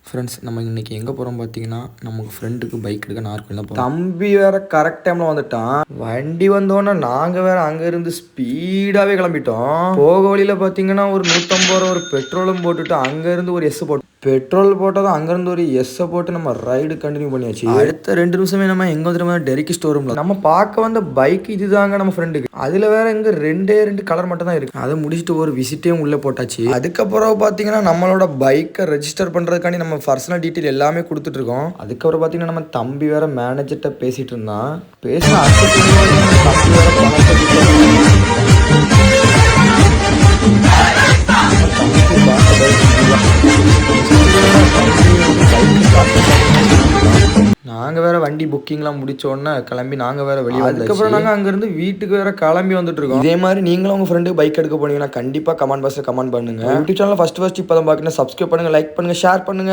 Friends நம்ம இன்றைக்கி எங்கே போகிறோம் பார்த்தீங்கன்னா நமக்கு ஃப்ரெண்டுக்கு பைக் எடுக்க நார்கோயில் தான் போகிறோம். தம்பி வேற கரெக்ட் டைமில் வந்துட்டான். வண்டி வந்தோன்னே நாங்கள் வேற அங்கேருந்து ஸ்பீடாகவே கிளம்பிட்டோம். போக வழியில் பார்த்தீங்கன்னா ஒரு 150 ரூபா ஒரு பெட்ரோலும் போட்டுட்டு அங்கேருந்து ஒரு எஸ் போட்டோம். பெட்ரோல் போட்டதும் அங்கேருந்து ஒரு எஸ்ஸை போட்டு நம்ம ரைடு கண்டினியூ பண்ணியாச்சு. அடுத்த 2 நிமிஷமே நம்ம எங்கே வந்துட்டு டெரிக்கி ஸ்டோர் ரூம்ல நம்ம பார்க்க வந்த பைக் இதுதாங்க நம்ம ஃப்ரெண்டுக்கு. அதில் வேற இங்கே 2 கலர் மட்டும் தான் இருக்குது. அதை முடிச்சுட்டு ஒரு விசிட்டையும் உள்ளே போட்டாச்சு. அதுக்கப்புறம் பார்த்தீங்கன்னா நம்மளோட பைக்கை ரெஜிஸ்டர் பண்ணுறதுக்காண்டி நம்ம பர்சனல் டீட்டெயில் எல்லாமே கொடுத்துட்டு இருக்கோம். அதுக்கப்புறம் பார்த்தீங்கன்னா நம்ம தம்பி வேற மேனேஜர்கிட்ட பேசிட்டு இருந்தான். பேசினா தம்பி வேற நாங்கள் வேற வண்டி புக்கிங்லாம் முடிச்சோடனே கிளம்பி நாங்கள் வேற வெளியே. அதுக்கப்புறம் நாங்கள் அங்கேருந்து வீட்டுக்கு வேற கிளம்பி வந்துட்டு இருக்கோம். இதே மாதிரி நீங்களும் உங்கள் ஃப்ரெண்டு பைக் எடுக்க போனீங்கன்னா கண்டிப்பாக கமெண்ட் பாக்ஸில் கமெண்ட் பண்ணுங்க. யூடியூப் சேனல் ஃபர்ஸ்ட் இப்போ தான் பார்க்கணும். சப்ஸ்கிரைப் பண்ணுங்க, லைக் பண்ணுங்க, ஷேர் பண்ணுங்க.